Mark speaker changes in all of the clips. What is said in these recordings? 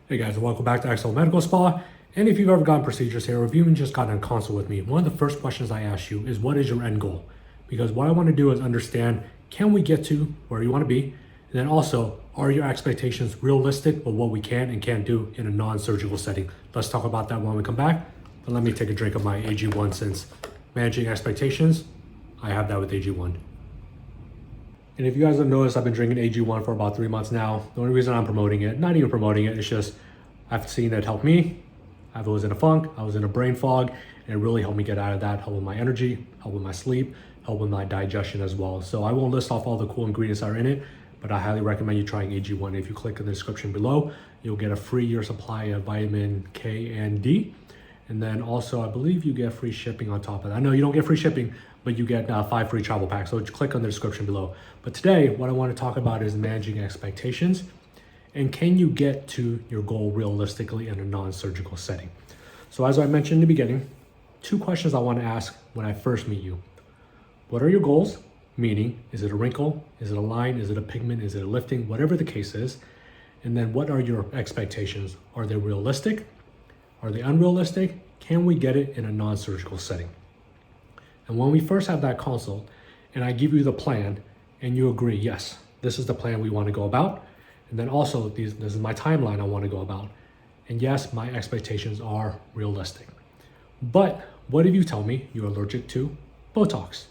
Speaker 1: Hey guys, and welcome back to Excel Medical Spa. And if you've ever gotten procedures here, or if you've even just gotten a consult with me, one of the first questions I ask you is, what is your end goal? Because what I want to do is understand, can we get to where you want to be? And then also, are your expectations realistic with what we can and can't do in a non-surgical setting? Let's talk about that when we come back. But let me take a drink of my AG1, since managing expectations, I have that with AG1. And if you guys have noticed, I've been drinking AG1 for about 3 months now. The only reason I'm promoting it, not even promoting it, it's just I've seen it help me. I was in a funk, I was in a brain fog, and it really helped me get out of that, help with my energy, help with my sleep, help with my digestion as well. So I won't list off all the cool ingredients that are in it, but I highly recommend you trying AG1. If you click in the description below, you'll get a free year supply of vitamin K and D. And then also, I believe you get free shipping on top of that. I know you don't get free shipping, but you get 5 free travel packs. So click on the description below. But today, what I want to talk about is managing expectations. And can you get to your goal realistically in a non-surgical setting? So as I mentioned in the beginning, 2 questions I want to ask when I first meet you. What are your goals? Meaning, is it a wrinkle? Is it a line? Is it a pigment? Is it a lifting? Whatever the case is. And then what are your expectations? Are they realistic? Are they unrealistic? Can we get it in a non-surgical setting? And when we first have that consult and I give you the plan and you agree, yes, this is the plan we want to go about. And then also this is my timeline I want to go about. And yes, my expectations are realistic. But what if you tell me you're allergic to Botox?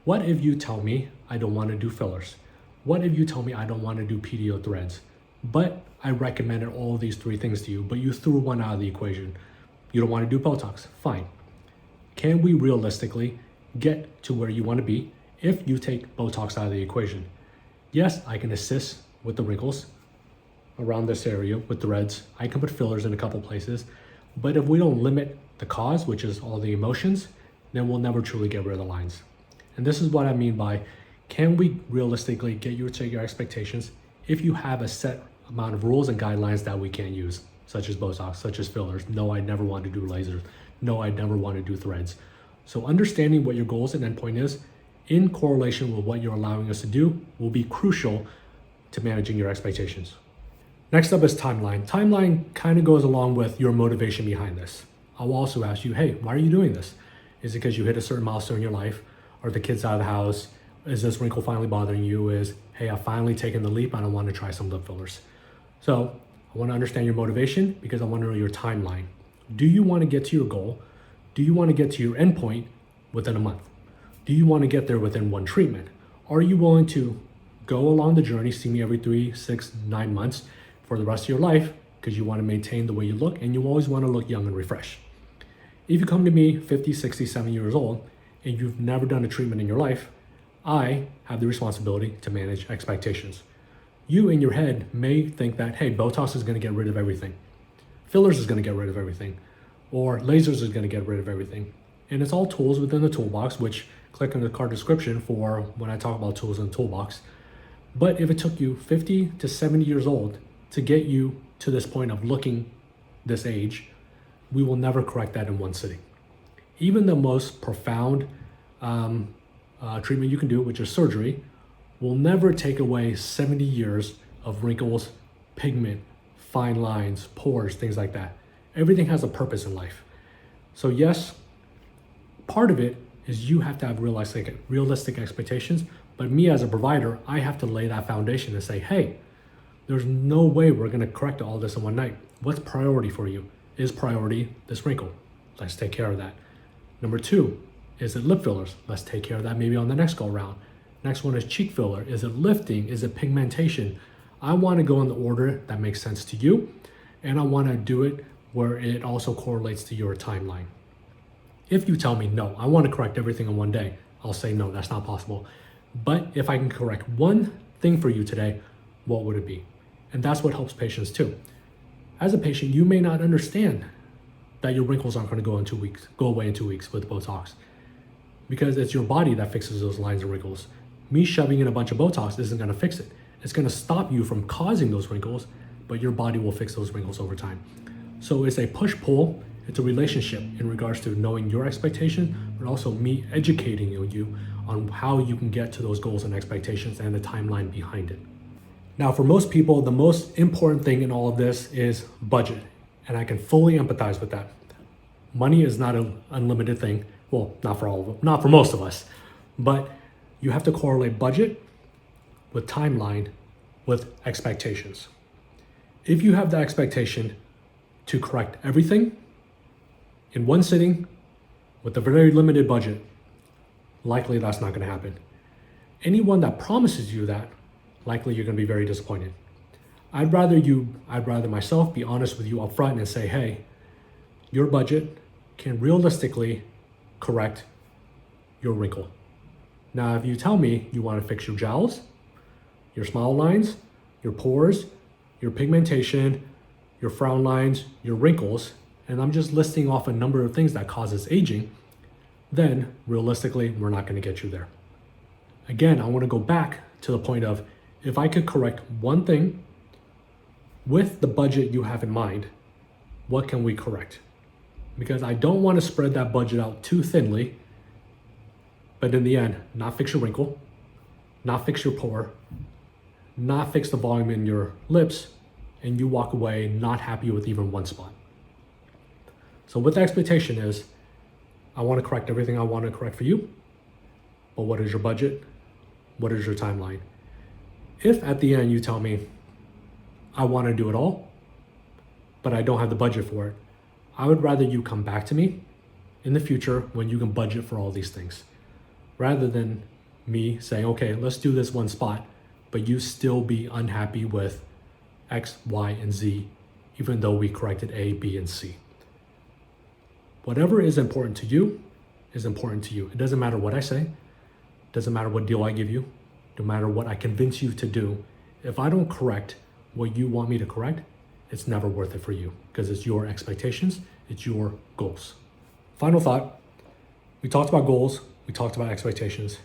Speaker 1: What if you tell me I don't want to do fillers? What if you tell me I don't want to do PDO threads? But I recommended all these 3 things to you, but you threw one out of the equation. You don't want to do Botox, fine. Can we realistically get to where you want to be if you take Botox out of the equation? Yes, I can assist with the wrinkles around this area with threads. I can put fillers in a couple places, but if we don't limit the cause, which is all the emotions, then we'll never truly get rid of the lines. And this is what I mean by, can we realistically get you to your expectations if you have a set amount of rules and guidelines that we can't use, such as Botox, such as fillers? No, I never want to do lasers. No, I never want to do threads. So understanding what your goals and endpoint is in correlation with what you're allowing us to do will be crucial to managing your expectations. Next up is timeline. Timeline kind of goes along with your motivation behind this. I'll also ask you, hey, why are you doing this? Is it because you hit a certain milestone in your life? Are the kids out of the house? Is this wrinkle finally bothering you? Is, hey, I've finally taken the leap and I want to try some lip fillers. So I want to understand your motivation because I want to know your timeline. Do you want to get to your goal? Do you want to get to your endpoint within a month? Do you want to get there within 1 treatment? Are you willing to go along the journey, see me every 3, 6, 9 months for the rest of your life because you want to maintain the way you look and you always want to look young and refreshed? If you come to me 50, 60, 70 years old and you've never done a treatment in your life, I have the responsibility to manage expectations. You in your head may think that, hey, Botox is going to get rid of everything. Fillers is going to get rid of everything. Or lasers is going to get rid of everything. And it's all tools within the toolbox, which click in the card description for when I talk about tools in the toolbox. But if it took you 50 to 70 years old to get you to this point of looking this age, we will never correct that in 1 sitting. Even the most profound treatment you can do, which is surgery, will never take away 70 years of wrinkles, pigment, fine lines, pores, things like that. Everything has a purpose in life. So yes, part of it is you have to have realistic expectations, but me as a provider, I have to lay that foundation and say, hey, there's no way we're gonna correct all this in 1 night. What's priority for you? Is priority this wrinkle? Let's take care of that. Number 2, is it lip fillers? Let's take care of that maybe on the next go round. Next one is cheek filler. Is it lifting? Is it pigmentation? I want to go in the order that makes sense to you, and I want to do it where it also correlates to your timeline. If you tell me, no, I want to correct everything in 1 day, I'll say, no, that's not possible. But if I can correct 1 thing for you today, what would it be? And that's what helps patients too. As a patient, you may not understand that your wrinkles aren't going to go away in 2 weeks with Botox, because it's your body that fixes those lines and wrinkles. Me shoving in a bunch of Botox isn't going to fix it. It's going to stop you from causing those wrinkles, but your body will fix those wrinkles over time. So it's a push-pull. It's a relationship in regards to knowing your expectations, but also me educating you on how you can get to those goals and expectations and the timeline behind it. Now, for most people, the most important thing in all of this is budget. And I can fully empathize with that. Money is not an unlimited thing. Well, not for all of them, not for most of us. But you have to correlate budget with timeline with expectations. If you have the expectation to correct everything in one sitting with a very limited budget, likely that's not going to happen. Anyone that promises you that, likely you're going to be very disappointed. I'd rather myself be honest with you up front and say, hey, your budget can realistically correct your wrinkle. Now, if you tell me you want to fix your jowls, your smile lines, your pores, your pigmentation, your frown lines, your wrinkles, and I'm just listing off a number of things that causes aging, then realistically, we're not going to get you there. Again, I want to go back to the point of if I could correct one thing with the budget you have in mind, what can we correct? Because I don't want to spread that budget out too thinly, but in the end, not fix your wrinkle, not fix your pore, not fix the volume in your lips, and you walk away not happy with even one spot. So what the expectation is, I want to correct everything I want to correct for you, but what is your budget? What is your timeline? If at the end you tell me, I want to do it all, but I don't have the budget for it, I would rather you come back to me in the future when you can budget for all these things, rather than me saying, okay, let's do this one spot, but you still be unhappy with X, Y, and Z, even though we corrected A, B, and C. Whatever is important to you is important to you. It doesn't matter what I say. It doesn't matter what deal I give you. No matter what I convince you to do. If I don't correct what you want me to correct, it's never worth it for you because it's your expectations, it's your goals. Final thought, we talked about goals, we talked about expectations,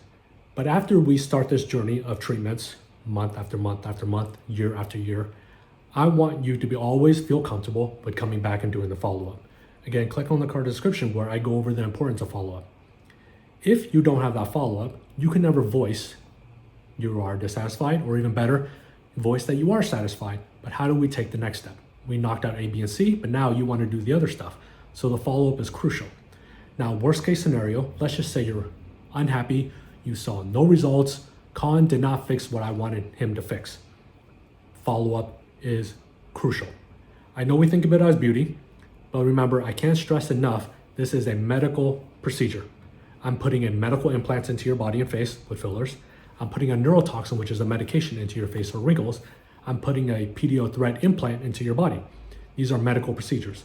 Speaker 1: but after we start this journey of treatments, month after month after month, year after year, I want you to always feel comfortable with coming back and doing the follow-up. Again, click on the card description where I go over the importance of follow-up. If you don't have that follow-up, you can never voice you are dissatisfied, or even better, voice that you are satisfied. But how do we take the next step? We knocked out A, B, and C, but now you want to do the other stuff. So the follow-up is crucial. Now, worst case scenario, let's just say you're unhappy, you saw no results, Khan did not fix what I wanted him to fix. Follow-up is crucial. I know we think of it as beauty, but remember, I can't stress enough, this is a medical procedure. I'm putting in medical implants into your body and face with fillers. I'm putting a neurotoxin, which is a medication, into your face for wrinkles. I'm putting a PDO thread implant into your body. These are medical procedures.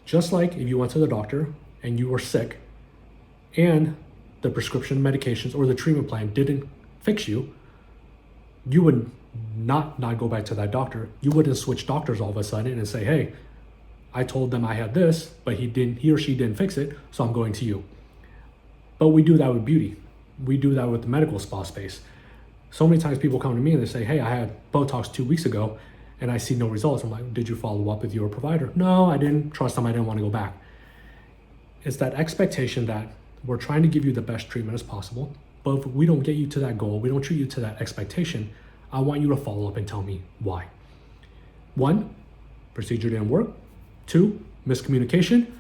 Speaker 1: Just like if you went to the doctor and you were sick and the prescription medications or the treatment plan didn't fix you, you would not go back to that doctor. You wouldn't switch doctors all of a sudden and say, hey, I told them I had this, but he or she didn't fix it, so I'm going to you. But we do that with beauty. We do that with the medical spa space. So many times people come to me and they say, hey, I had Botox 2 weeks ago and I see no results. I'm like, did you follow up with your provider? No, I didn't trust them. I didn't want to go back. It's that expectation that we're trying to give you the best treatment as possible, but if we don't get you to that goal, we don't treat you to that expectation, I want you to follow up and tell me why. 1, procedure didn't work. 2, miscommunication.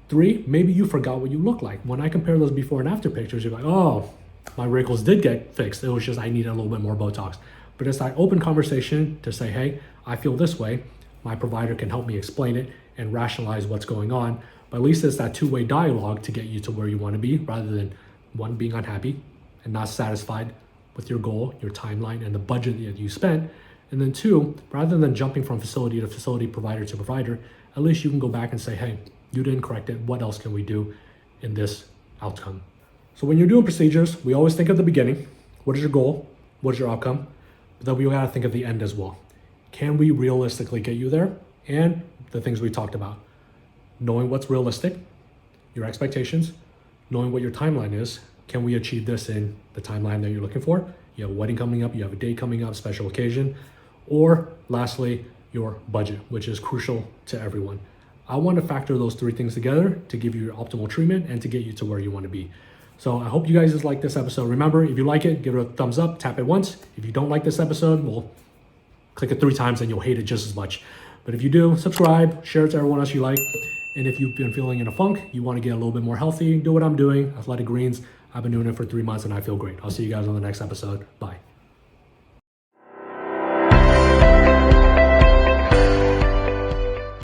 Speaker 1: 3, maybe you forgot what you look like. When I compare those before and after pictures, you're like, oh, my wrinkles did get fixed. It was just I needed a little bit more Botox. But it's that open conversation to say, hey, I feel this way. My provider can help me explain it and rationalize what's going on. But at least it's that two-way dialogue to get you to where you want to be, rather than one, being unhappy and not satisfied with your goal, your timeline, and the budget that you spent. And then 2, rather than jumping from facility to facility, provider to provider, at least you can go back and say, hey, you didn't correct it. What else can we do in this outcome? So when you're doing procedures, we always think of the beginning. What is your goal? What is your outcome? But then we gotta think of the end as well. Can we realistically get you there? And the things we talked about. Knowing what's realistic, your expectations, knowing what your timeline is. Can we achieve this in the timeline that you're looking for? You have a wedding coming up, you have a day coming up, special occasion. Or lastly, your budget, which is crucial to everyone. I want to factor those 3 things together to give you your optimal treatment and to get you to where you want to be. So I hope you guys just like this episode. Remember, if you like it, give it a thumbs up, tap it once. If you don't like this episode, well, click it 3 times and you'll hate it just as much. But if you do, subscribe, share it to everyone else you like. And if you've been feeling in a funk, you want to get a little bit more healthy, do what I'm doing, Athletic Greens. I've been doing it for 3 months and I feel great. I'll see you guys on the next episode. Bye.